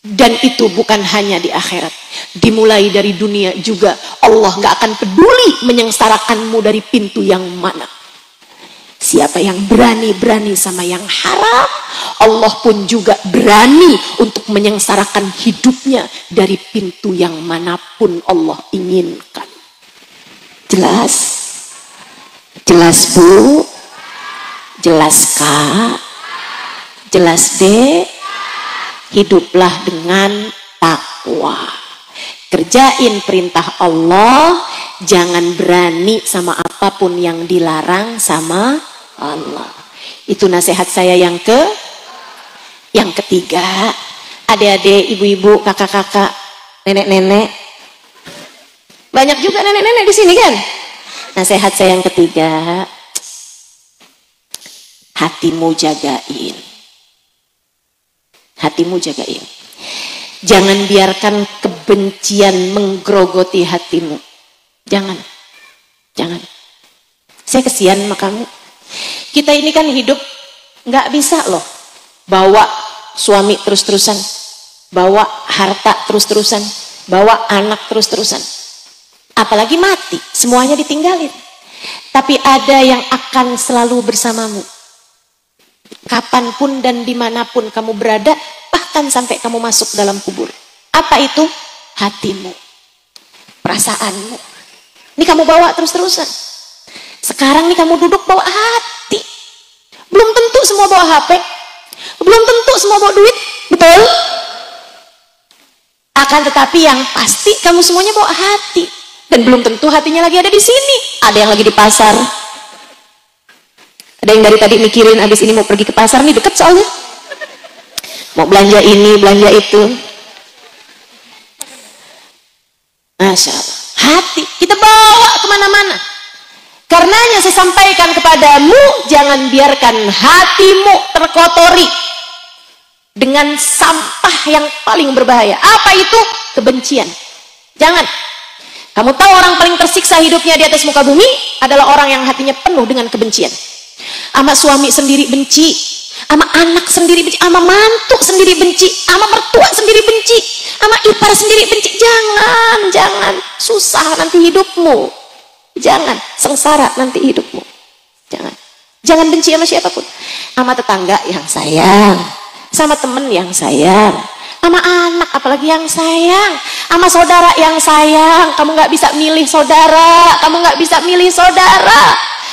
Dan itu bukan hanya di akhirat, dimulai dari dunia juga Allah gak akan peduli menyengsarakanmu dari pintu yang mana. Siapa yang berani sama yang haram, Allah pun juga berani untuk menyengsarakan hidupnya dari pintu yang manapun Allah inginkan. Jelas? Jelas Bu? Jelas Kak? Jelas Dek? Hiduplah dengan takwa. Kerjain perintah Allah, jangan berani sama apapun yang dilarang sama Allah. Itu nasihat saya yang ketiga. Adik-adik, ibu-ibu, kakak-kakak, nenek-nenek. Banyak juga nenek-nenek di sini kan? Nasihat saya yang ketiga, hatimu jagain. Hatimu jagain. Jangan biarkan kebencian menggerogoti hatimu. Jangan. Saya kesian sama kamu. Kita ini kan hidup nggak bisa loh bawa suami terus-terusan, bawa harta terus-terusan, bawa anak terus-terusan. Apalagi mati, semuanya ditinggalin. Tapi ada yang akan selalu bersamamu. Kapanpun dan dimanapun kamu berada, bahkan sampai kamu masuk dalam kubur. Apa itu? Hatimu, perasaanmu. Ini kamu bawa terus-terusan. Sekarang nih kamu duduk bawa hati. Belum tentu semua bawa HP. Belum tentu semua bawa duit. Betul? Akan tetapi yang pasti kamu semuanya bawa hati. Dan belum tentu hatinya lagi ada di sini. Ada yang lagi di pasar. Ada yang dari tadi mikirin abis ini mau pergi ke pasar nih, deket soalnya. Mau belanja ini, belanja itu. Masya Allah. Hati kita bawa kemana-mana. Karenanya saya sampaikan kepadamu, jangan biarkan hatimu terkotori dengan sampah yang paling berbahaya. Apa itu? Kebencian. Jangan. Kamu tahu orang paling tersiksa hidupnya di atas muka bumi adalah orang yang hatinya penuh dengan kebencian. Sama suami sendiri benci, sama anak sendiri benci, sama mantu sendiri benci, sama mertua sendiri benci, sama ipar sendiri benci. Jangan. Susah nanti hidupmu. Jangan, sengsara nanti hidupmu. Jangan benci sama siapapun. Sama tetangga yang sayang, sama temen yang sayang, sama anak apalagi yang sayang, sama saudara yang sayang. Kamu nggak bisa milih saudara,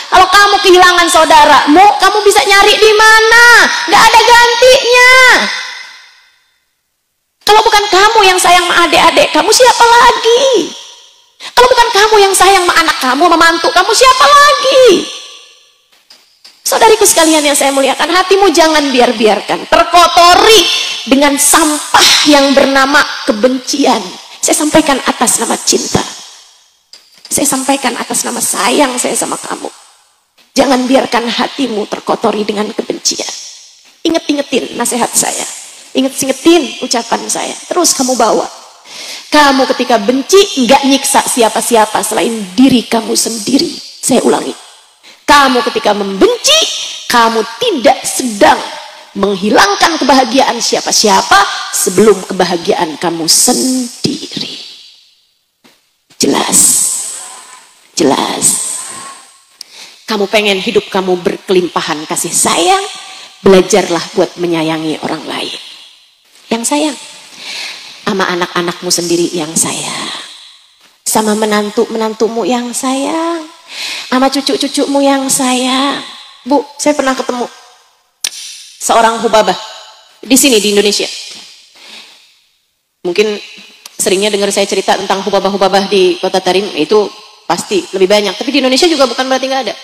Kalau kamu kehilangan saudaramu, kamu bisa nyari di mana? Nggak ada gantinya. Kalau bukan kamu yang sayang sama adik-adik kamu, siapa lagi? Kalau bukan kamu yang sayang sama anak kamu, sama mantu kamu, siapa lagi? Saudariku sekalian yang saya muliakan, hatimu jangan biarkan terkotori dengan sampah yang bernama kebencian. Saya sampaikan atas nama cinta. Saya sampaikan atas nama sayang saya sama kamu. Jangan biarkan hatimu terkotori dengan kebencian. Inget-ingetin nasihat saya. Inget-ingetin ucapan saya. Terus kamu bawa. Kamu ketika benci nggak nyiksa siapa-siapa selain diri kamu sendiri. Saya ulangi. Kamu ketika membenci, kamu tidak sedang menghilangkan kebahagiaan siapa-siapa sebelum kebahagiaan kamu sendiri. Jelas. Kamu pengen hidup kamu berkelimpahan kasih sayang, belajarlah buat menyayangi orang lain. Yang sayang. Sama anak-anakmu sendiri yang sayang, sama menantumu yang sayang, sama cucu-cucumu yang sayang. Bu, saya pernah ketemu seorang hubabah di sini di Indonesia. Mungkin seringnya dengar saya cerita tentang hubabah-hubabah di Kota Tarim, itu pasti lebih banyak. Tapi di Indonesia juga bukan berarti nggak ada.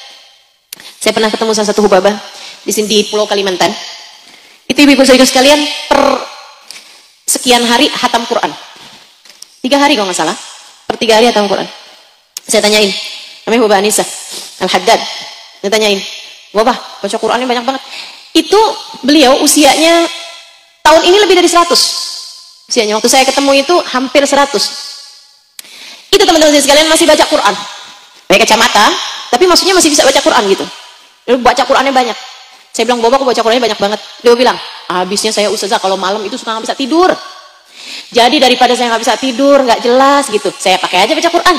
Saya pernah ketemu salah satu hubabah di sini di Pulau Kalimantan. Itu ibu-ibu saudara sekalian sekian hari hatam Quran. 3 hari kalau nggak salah. Per 3 hari hatam Quran. Saya tanyain, namanya Bapak Anissa Al-Haddad. Ditanyain, Bapak baca Qurannya banyak banget. Itu beliau usianya tahun ini lebih dari 100. Usianya waktu saya ketemu itu hampir 100. Itu teman-teman sekalian masih baca Quran. Pakai kacamata, tapi maksudnya masih bisa baca Quran gitu. Lalu baca Qurannya banyak. Saya bilang, Bapak aku baca Qurannya banyak banget. Dia bilang, habisnya saya ustazah kalau malam itu suka nggak bisa tidur. Jadi daripada saya nggak bisa tidur, nggak jelas gitu, saya pakai aja baca Quran.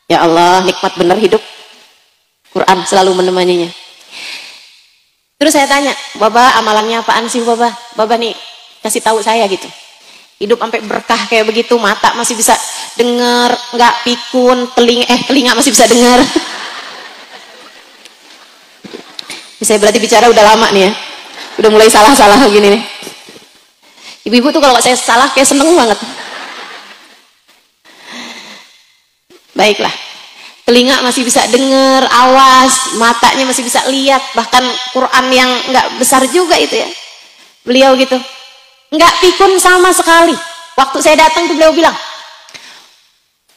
Ya Allah, nikmat bener hidup. Quran selalu menemaninya. Terus saya tanya, Bapak amalannya apaan sih Bapak? Bapak nih kasih tahu saya gitu. Hidup sampai berkah kayak begitu, mata masih bisa dengar, nggak pikun, telinga masih bisa dengar. Saya berarti bicara udah lama nih ya, udah mulai salah-salah begini nih. Ibu-ibu tuh kalau saya salah kayak seneng banget. Baiklah, telinga masih bisa dengar, awas, matanya masih bisa lihat, bahkan Quran yang nggak besar juga itu ya. Beliau gitu, nggak pikun sama sekali. Waktu saya datang tuh beliau bilang,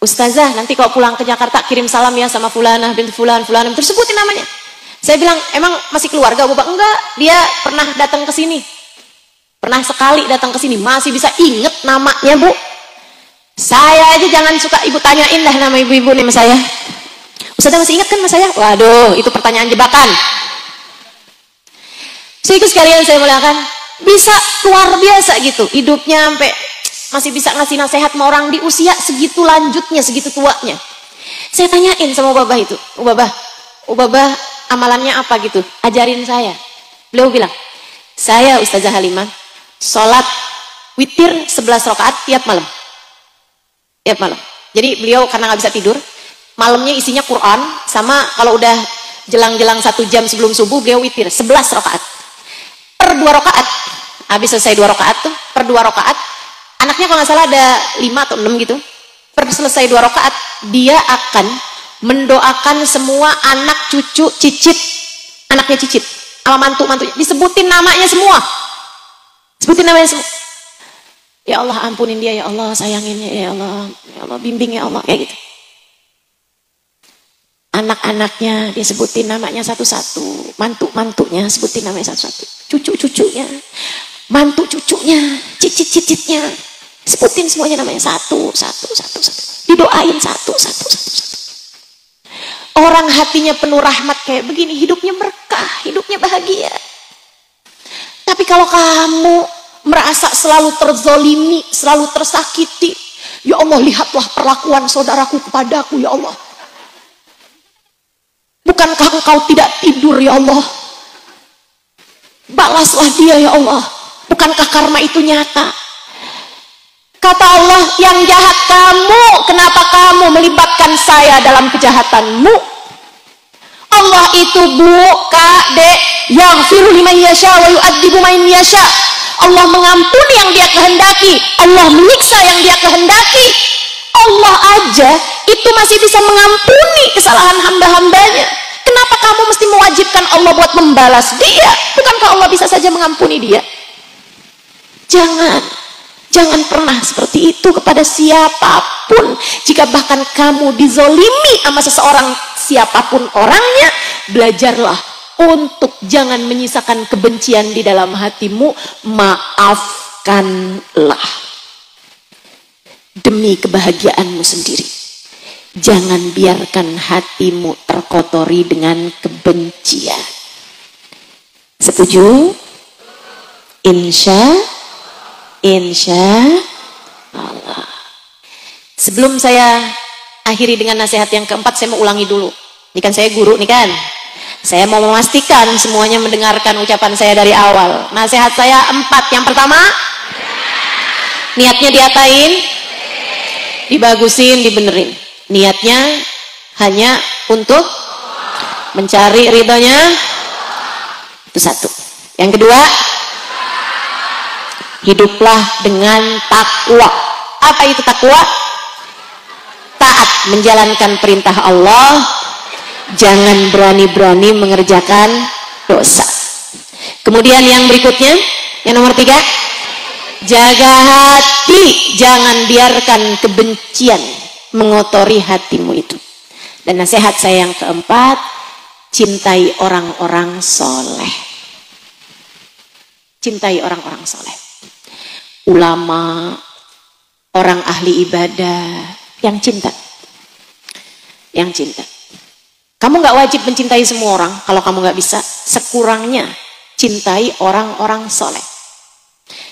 Ustazah nanti kalau pulang ke Jakarta kirim salam ya sama Fulanah binti Fulan, terus sebutin namanya. Saya bilang, emang masih keluarga Bapak? Enggak, dia pernah datang ke sini. Pernah sekali datang ke sini, masih bisa inget namanya Bu. Saya aja jangan suka ibu tanyain dah nama ibu-ibu nih sama saya. Ustazah masih ingat kan sama saya? Waduh, itu pertanyaan jebakan. Sehingga sekalian saya mulakan, bisa luar biasa gitu. Hidupnya sampai masih bisa ngasih nasihat sama orang di usia segitu lanjutnya, segitu tuanya. Saya tanyain sama Babah itu, Babah amalannya apa gitu? Ajarin saya. Beliau bilang, saya Ustazah Halimah, sholat witir 11 rakaat tiap malam. Tiap malam. Jadi beliau karena nggak bisa tidur, malamnya isinya Quran, sama kalau udah jelang-jelang 1 jam sebelum subuh, beliau witir 11 rakaat. Per 2 rakaat, habis selesai 2 rakaat tuh, per 2 rakaat, anaknya kalau nggak salah ada 5 atau 6 gitu, per selesai 2 rakaat, dia akan mendoakan semua anak, cucu, cicit, anaknya cicit, sama mantu-mantunya, disebutin namanya semua. Sebutin namanya semua. Ya Allah ampunin dia, ya Allah sayanginnya, ya Allah bimbing ya Allah, kayak gitu. Anak-anaknya dia sebutin namanya satu-satu, mantu-mantunya sebutin namanya satu-satu, cucu-cucunya, mantu cucunya, cicit-cicitnya, sebutin semuanya namanya satu-satu, didoain satu-satu. Orang hatinya penuh rahmat kayak begini, hidupnya berkah, hidupnya bahagia. Tapi kalau kamu merasa selalu terzolimi, selalu tersakiti, ya Allah lihatlah perlakuan saudaraku kepadaku ya Allah. Bukankah engkau tidak tidur ya Allah? Balaslah dia ya Allah. Bukankah karma itu nyata? Kata Allah, yang jahat kamu, kenapa kamu melibatkan saya dalam kejahatanmu? Allah itu Bu, Kak, Dek, yaghfiru liman yasha wa yu'adzibu man yasha. Allah mengampuni yang dia kehendaki, Allah menyiksa yang dia kehendaki. Allah aja itu masih bisa mengampuni kesalahan hamba-hambanya. Kenapa kamu mesti mewajibkan Allah buat membalas dia? Bukankah Allah bisa saja mengampuni dia? Jangan pernah seperti itu kepada siapapun. Jika bahkan kamu dizolimi sama seseorang, siapapun orangnya, belajarlah untuk jangan menyisakan kebencian di dalam hatimu. Maafkanlah demi kebahagiaanmu sendiri. Jangan biarkan hatimu terkotori dengan kebencian. Setuju? Insya Allah. Sebelum saya akhiri dengan nasihat yang keempat, saya mau ulangi dulu. Ini kan saya guru nih kan. Saya mau memastikan semuanya mendengarkan ucapan saya dari awal. Nasihat saya 4. Yang pertama, niatnya diatain, dibagusin, dibenerin. Niatnya hanya untuk mencari ridhonya. Itu 1. Yang kedua, hiduplah dengan takwa. Apa itu takwa? Taat menjalankan perintah Allah, jangan berani-berani mengerjakan dosa. Kemudian yang berikutnya, yang nomor 3, jaga hati, jangan biarkan kebencian mengotori hatimu itu. Dan nasihat saya yang keempat, cintai orang-orang soleh. Cintai orang-orang soleh. Ulama, orang ahli ibadah, yang cinta. Yang cinta. Kamu gak wajib mencintai semua orang. Kalau kamu gak bisa, sekurangnya cintai orang-orang soleh.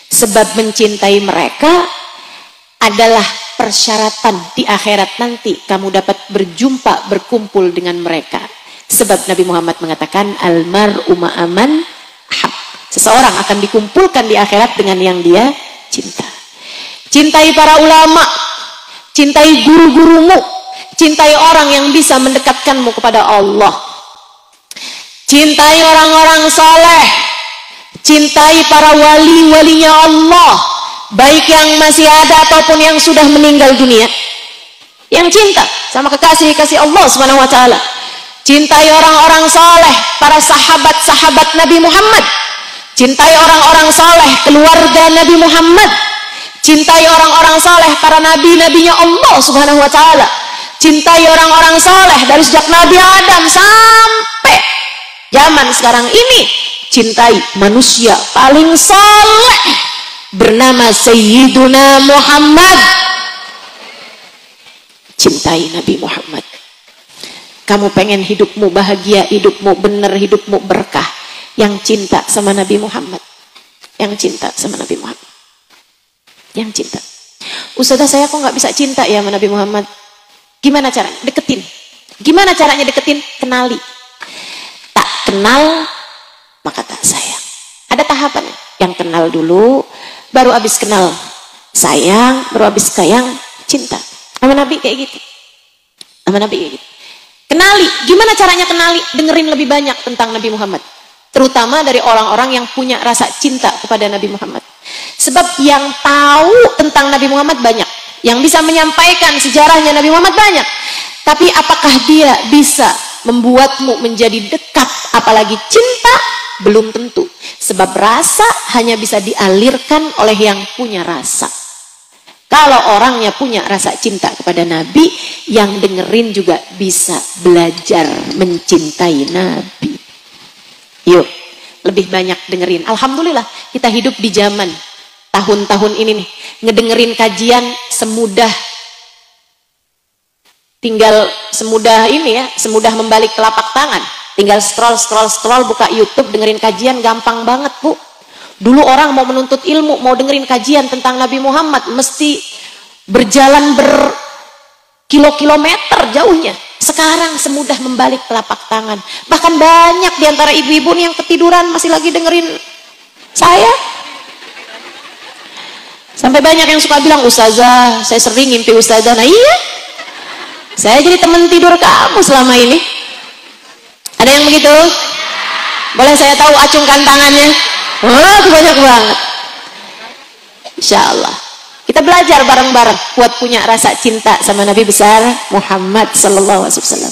Sebab mencintai mereka adalah persyaratan di akhirat nanti kamu dapat berjumpa, berkumpul dengan mereka. Sebab Nabi Muhammad mengatakan, almar'u ma'aman hab. Seseorang akan dikumpulkan di akhirat dengan yang dia cinta. Cintai para ulama, cintai guru-gurumu, cintai orang yang bisa mendekatkanmu kepada Allah. Cintai orang-orang soleh, cintai para wali-walinya Allah, baik yang masih ada ataupun yang sudah meninggal dunia. Yang cinta sama kekasih-kekasih Allah Subhanahu wa taala. Cintai orang-orang soleh, para sahabat-sahabat Nabi Muhammad. Cintai orang-orang soleh, keluarga Nabi Muhammad. Cintai orang-orang soleh, para nabi-nabinya Allah Subhanahu wa taala. Cintai orang-orang soleh dari sejak Nabi Adam sampai zaman sekarang ini. Cintai manusia paling soleh bernama Sayyiduna Muhammad. Cintai Nabi Muhammad. Kamu pengen hidupmu bahagia, hidupmu benar, hidupmu berkah. Yang cinta sama Nabi Muhammad. Yang cinta sama Nabi Muhammad. Yang cinta. Ustazah, saya kok gak bisa cinta ya sama Nabi Muhammad? Gimana caranya? Deketin. Gimana caranya deketin? Kenali. Tak kenal, maka tak sayang. Ada tahapannya. Yang kenal dulu, baru habis kenal sayang, baru habis sayang cinta. Sama Nabi kayak gitu. Sama Nabi kayak gitu. Kenali. Gimana caranya kenali? Dengerin lebih banyak tentang Nabi Muhammad. Terutama dari orang-orang yang punya rasa cinta kepada Nabi Muhammad. Sebab yang tahu tentang Nabi Muhammad banyak. Yang bisa menyampaikan sejarahnya Nabi Muhammad banyak. Tapi apakah dia bisa membuatmu menjadi dekat? Apalagi cinta? Belum tentu. Sebab rasa hanya bisa dialirkan oleh yang punya rasa. Kalau orangnya punya rasa cinta kepada Nabi, yang dengerin juga bisa belajar mencintai Nabi. Yuk, lebih banyak dengerin. Alhamdulillah, kita hidup di zaman tahun-tahun ini nih, ngedengerin kajian semudah ini ya, semudah membalik telapak tangan. Tinggal scroll, buka YouTube, dengerin kajian, gampang banget, Bu. Dulu orang mau menuntut ilmu, mau dengerin kajian tentang Nabi Muhammad, mesti berjalan berkilo-kilometer jauhnya. Sekarang semudah membalik telapak tangan. Bahkan banyak di antara ibu-ibu yang ketiduran masih lagi dengerin saya. Sampai banyak yang suka bilang, Ustazah, saya sering ngimpi Ustazah. Nah iya, saya jadi teman tidur kamu selama ini. Ada yang begitu? Boleh saya tahu acungkan tangannya? Oh, banyak banget. Insya Allah. Kita belajar bareng-bareng buat punya rasa cinta sama Nabi besar Muhammad sallallahu alaihi wasallam.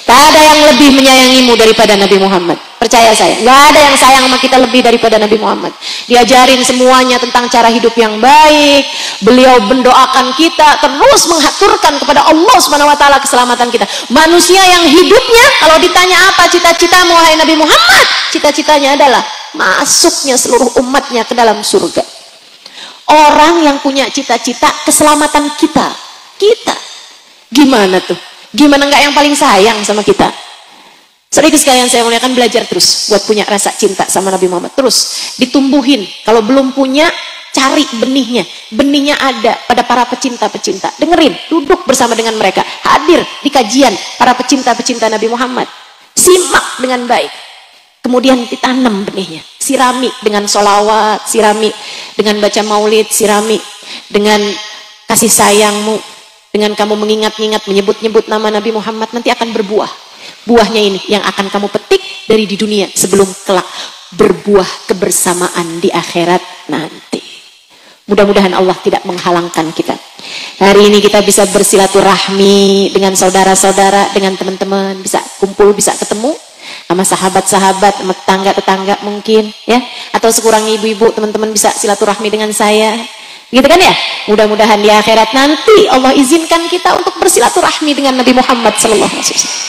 Tak ada yang lebih menyayangimu daripada Nabi Muhammad. Percaya saya, nggak ada yang sayang sama kita lebih daripada Nabi Muhammad. Diajarin semuanya tentang cara hidup yang baik. Beliau mendoakan kita, terus mengaturkan kepada Allah Subhanahu wa taala keselamatan kita. Manusia yang hidupnya kalau ditanya apa cita-citamu wahai Nabi Muhammad, cita-citanya adalah masuknya seluruh umatnya ke dalam surga. Orang yang punya cita-cita keselamatan kita. Gimana tuh? Gimana enggak yang paling sayang sama kita? Saudara sekalian saya muliakan, belajar terus buat punya rasa cinta sama Nabi Muhammad. Terus ditumbuhin. Kalau belum punya, cari benihnya. Benihnya ada pada para pecinta-pecinta. Dengerin, duduk bersama dengan mereka. Hadir di kajian para pecinta-pecinta Nabi Muhammad. Simak dengan baik. Kemudian ditanam benihnya, sirami dengan solawat, sirami dengan baca maulid, sirami dengan kasih sayangmu, dengan kamu mengingat-ingat, menyebut-nyebut nama Nabi Muhammad, nanti akan berbuah. Buahnya ini yang akan kamu petik dari di dunia sebelum kelak berbuah kebersamaan di akhirat nanti. Mudah-mudahan Allah tidak menghalangkan kita. Hari ini kita bisa bersilaturahmi dengan saudara-saudara, dengan teman-teman, bisa kumpul, bisa ketemu sama sahabat-sahabat, sama tetangga-tetangga mungkin ya, atau sekurangnya ibu-ibu teman-teman bisa silaturahmi dengan saya, Gitu kan ya? Mudah-mudahan di akhirat nanti Allah izinkan kita untuk bersilaturahmi dengan Nabi Muhammad sallallahu alaihi wasallam.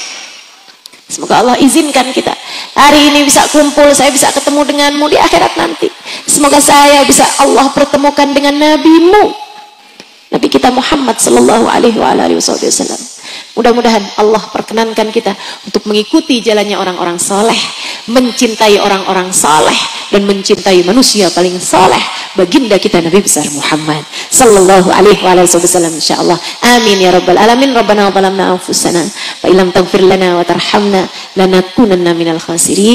Semoga Allah izinkan kita hari ini bisa kumpul, saya bisa ketemu denganmu di akhirat nanti. Semoga saya bisa Allah pertemukan dengan nabimu, Nabi kita Muhammad sallallahu alaihi wasallam. Mudah-mudahan Allah perkenankan kita untuk mengikuti jalannya orang-orang saleh, mencintai orang-orang saleh dan mencintai manusia paling saleh, baginda kita Nabi besar Muhammad sallallahu alaihi wasallam insyaallah. Amin ya rabbal alamin. Rabbana zalamna anfusana fa illam taghfir lana wa tarhamna lanakunanna minal khasirin.